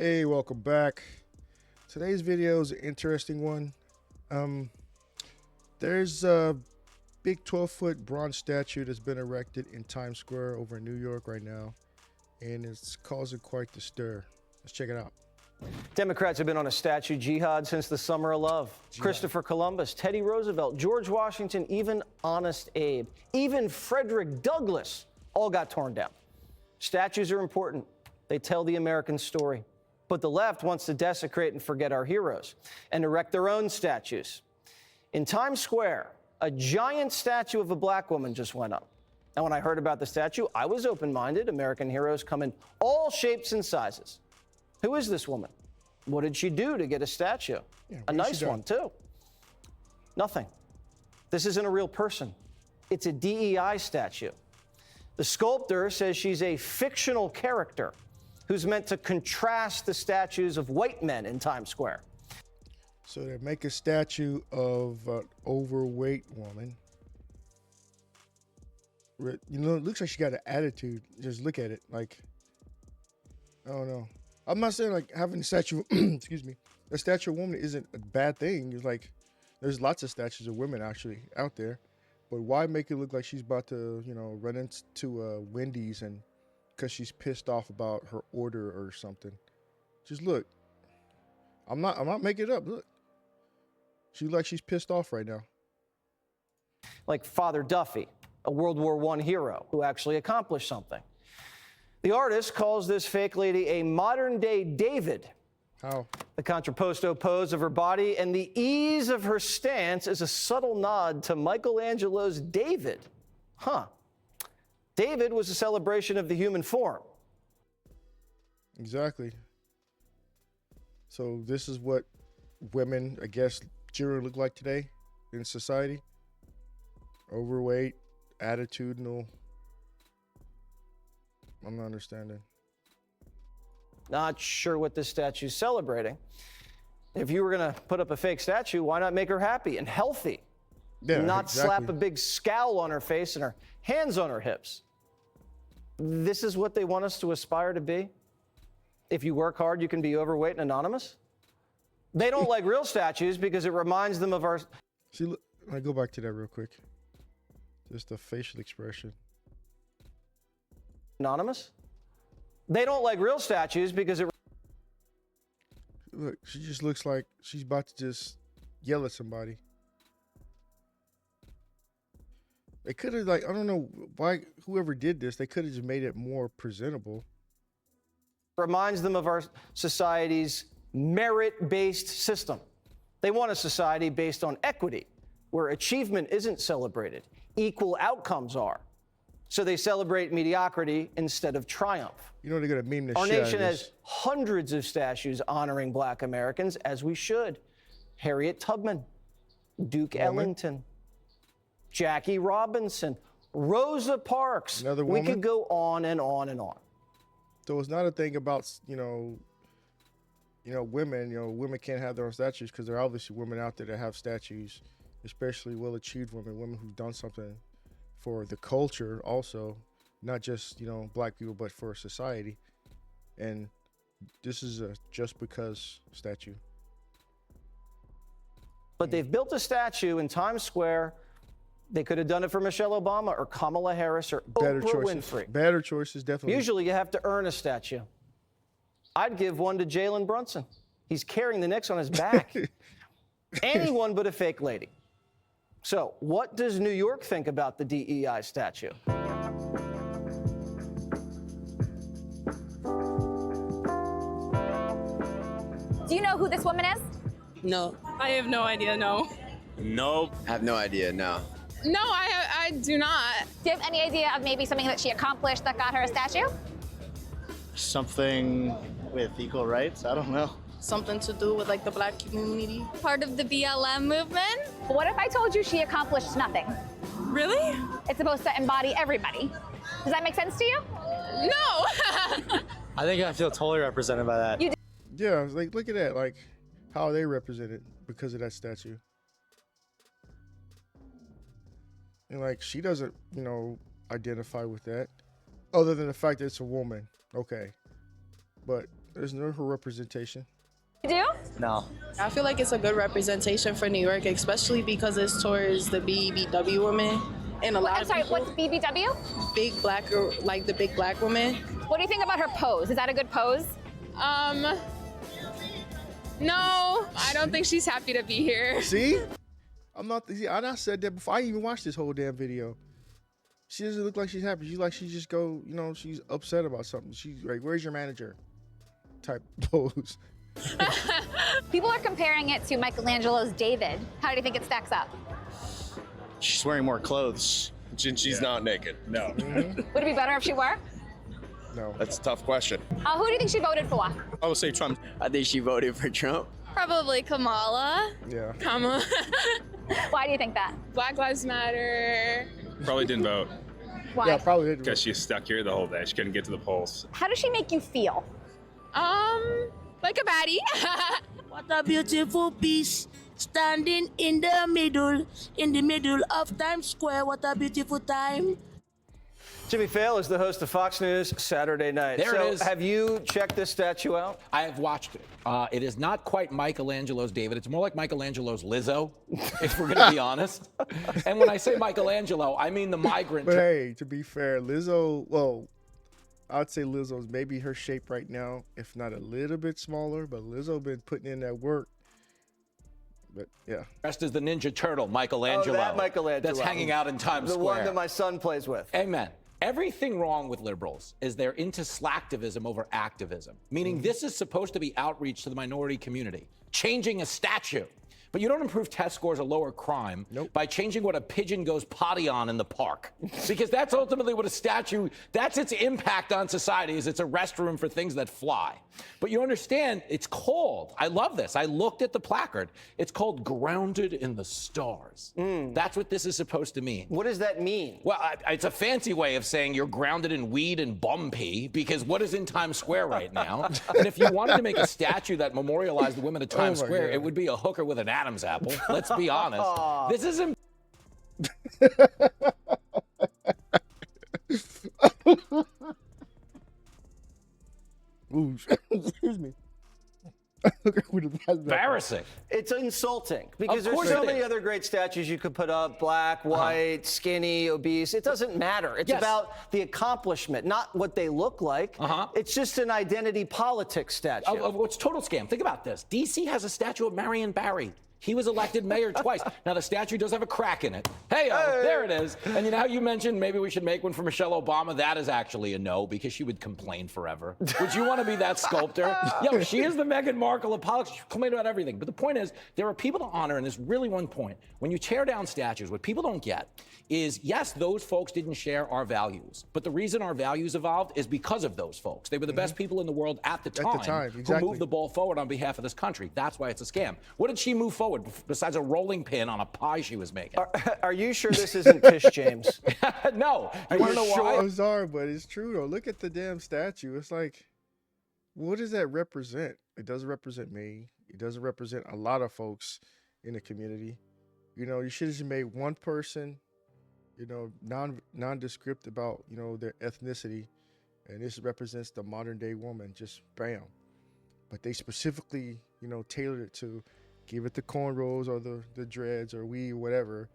Hey, welcome back. Today's video is an interesting one. There's a big 12-foot bronze statue that's been erected in Times Square over in New York right now, and it's causing quite the stir. Let's check it out. Democrats have been on a statue jihad since the summer of love. Christopher Columbus, Teddy Roosevelt, George Washington, even Honest Abe, even Frederick Douglass all got torn down. Statues are important. They tell the American story. But the left wants to desecrate and forget our heroes and erect their own statues. In Times Square, a giant statue of a black woman just went up. And when I heard about the statue, I was open-minded. American heroes come in all shapes and sizes. Who is this woman? What did she do to get a statue? A nice one, too. Nothing. This isn't a real person. It's a DEI statue. The sculptor says she's a fictional character who's meant to contrast the statues of white men in Times Square. So they make a statue of an overweight woman. You know, it looks like she got an attitude. Just look at it. Like, I don't know. I'm not saying like having a statue, excuse me, a statue of a woman isn't a bad thing. It's like, there's lots of statues of women actually out there. But why make it look like she's about to, you know, run into Wendy's and because she's pissed off about her order or something? Just look. I'm not making it up. Look. She's pissed off right now. Like Father Duffy, a World War I hero who actually accomplished something. The artist calls this fake lady a modern-day David. How? The contrapposto pose of her body and the ease of her stance is a subtle nod to Michelangelo's David. Huh. David was a celebration of the human form. Exactly. So this is what women, I guess, generally look like today in society. Overweight, attitudinal. I'm not understanding. Not sure what this statue's celebrating. If you were going to put up a fake statue, why not make her happy and healthy? Yeah, not exactly. Slap a big scowl on her face and her hands on her hips. This is what they want us to aspire to be? If you work hard, you can be overweight and anonymous? They don't like real statues because it reminds them of our... See, look, I go back to that real quick. Just the facial expression. Anonymous? They don't like real statues because it... Look, she just looks like she's about to just yell at somebody. They could have, like, I don't know why, whoever did this, they could have just made it more presentable. Reminds them of our society's merit-based system. They want a society based on equity, where achievement isn't celebrated, equal outcomes are. So they celebrate mediocrity instead of triumph. You know they're gonna meme this Our shit nation has hundreds of statues honoring black Americans, as we should. Harriet Tubman, Duke Ellington, Jackie Robinson, Rosa Parks. Another woman? We could go on and on and on. So it's not a thing about, women, women can't have their own statues because there are obviously women out there that have statues, especially well-achieved women who've done something for the culture also, not just, black people, but for society. And this is a just because statue. But they've built a statue in Times Square. They could have done it for Michelle Obama or Kamala Harris or Oprah Winfrey. Better choices, definitely. Usually you have to earn a statue. I'd give one to Jalen Brunson. He's carrying the Knicks on his back. Anyone but a fake lady. So what does New York think about the DEI statue? Do you know who this woman is? No. I have no idea, no. Nope. I have no idea, no. No, I do not. Do you have any idea of maybe something that she accomplished that got her a statue? Something with equal rights? I don't know. Something to do with like the black community. Part of the BLM movement? What if I told you she accomplished nothing? Really? It's supposed to embody everybody. Does that make sense to you? No. I think I feel totally represented by that. Yeah, like look at that. Like, how are they represented because of that statue? And like, she doesn't, identify with that, other than the fact that it's a woman. Okay, but There's no her representation. You do? No. I feel like it's a good representation for New York, especially because it's towards the BBW women and a lot I'm of sorry, people, what's BBW? big black, like the big black women. What do you think about her pose? Is that a good pose? No, I don't think she's happy to be here. See? I not said that before. I didn't even watched this whole damn video. She doesn't look like she's happy. She just go, she's upset about something. She's like, where's your manager? Type pose. People are comparing it to Michelangelo's David. How do you think it stacks up? She's wearing more clothes. She's not naked. No. Would it be better if she were? No. That's a tough question. Who do you think she voted for? I would say Trump. I think she voted for Trump. Probably Kamala. Yeah. Kamala. Why do you think that? Black Lives Matter. Probably didn't vote Why? Yeah, probably did. because she's stuck here the whole day. She couldn't get to the polls. How does she make you feel? Like a baddie. What a beautiful piece, standing in the middle of Times Square. What a beautiful time. Jimmy Fail is the host of Fox News Saturday Night. There it is. Have you checked this statue out? I have watched it. It is not quite Michelangelo's David. It's more like Michelangelo's Lizzo, if we're going to be honest. And when I say Michelangelo, I mean the migrant. But hey, to be fair, Lizzo, well, I'd say Lizzo's maybe her shape right now, if not a little bit smaller, but Lizzo been putting in that work. But yeah. Dressed as the Ninja Turtle, Michelangelo. Oh, that Michelangelo. That's hanging out in Times The Square. one that my son plays with. Amen. Everything wrong with liberals is they're into slacktivism over activism, meaning this is supposed to be outreach to the minority community, changing a statue. But you don't improve test scores or lower crime by changing what a pigeon goes potty on in the park. Because that's ultimately what a statue, that's its impact on society, is it's a restroom for things that fly. But you understand, it's called, I love this, I looked at the placard, it's called Grounded in the Stars. That's what this is supposed to mean. What does that mean? Well, it's a fancy way of saying you're grounded in weed and bum pee, because what is in Times Square right now? And if you wanted to make a statue that memorialized the women of Times Square, God. it would be a hooker with an Adam's apple. Let's be honest. This isn't. Ooh, excuse me. Embarrassing. It's insulting because Of there's course so it many is. other great statues you could put up, black, white, skinny, obese. It doesn't matter. It's Yes. about the accomplishment, not what they look like. It's just an identity politics statue. It's total scam. Think about this. D.C. has a statue of Marion Barry. He was elected mayor twice. Now, the statue does have a crack in it. Hey, there it is. And you know how you mentioned maybe we should make one for Michelle Obama? That is actually a no, because she would complain forever. Would you want to be that sculptor? Yo, she is the Meghan Markle of politics. She complained about everything. But the point is, there are people to honor, and there's really one point. When you tear down statues, what people don't get is, yes, those folks didn't share our values. But the reason our values evolved is because of those folks. They were the best people in the world at the time, who exactly. moved the ball forward on behalf of this country. That's why it's a scam. What did she move forward besides a rolling pin on a pie she was making? Are you sure this isn't Tish James? No. You want to know why? I'm sorry, but it's true though. Look at the damn statue. It's like, what does that represent? It doesn't represent me. It doesn't represent a lot of folks in the community. You know, you should have just made one person, you know, nondescript about, you know, their ethnicity, and this represents the modern day woman. Just bam. But they specifically, you know, tailored it to give it the cornrows or the dreads or weave, whatever,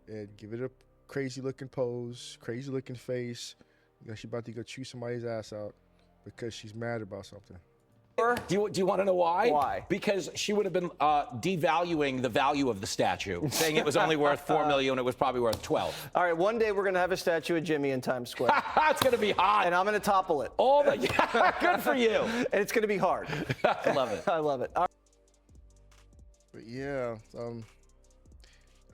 and give it a crazy looking pose, crazy looking face. You know, she's about to go chew somebody's ass out because she's mad about something. Do you want to know why? Why? Because she would have been devaluing the value of the statue, saying it was only worth $4 million, it was probably worth 12. All right, one day we're going to have a statue of Jimmy in Times Square. It's going to be hot. And I'm going to topple it. Good for you. And it's going to be hard. I love it. I love it. But yeah,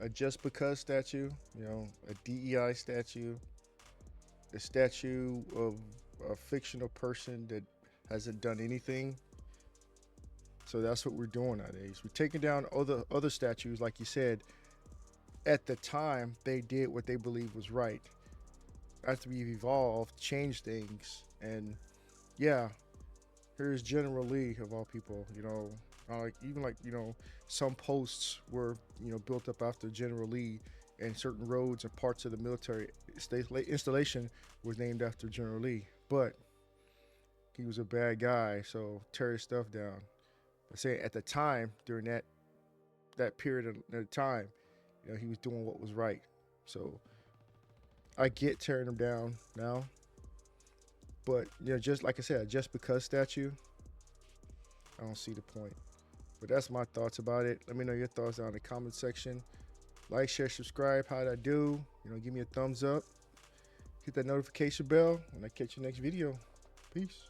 a just because statue, you know, a DEI statue, a statue of a fictional person that hasn't done anything. So that's what we're doing nowadays. We're taking down other statues, like you said. At the time, they did what they believed was right. After we've evolved, changed things, and yeah, here's General Lee of all people. You know, you know, some posts were, you know, built up after General Lee, and certain roads and parts of the military installation was named after General Lee. But he was a bad guy, so tear his stuff down. But saying at the time, during that period of time, you know, he was doing what was right. So I get tearing him down now. But, you know, just like I said, just because statue, I don't see the point. But that's my thoughts about it. Let me know your thoughts down in the comment section. Like, share, subscribe. How'd I do? You know, give me a thumbs up. Hit that notification bell, and I'll catch you next video. Peace.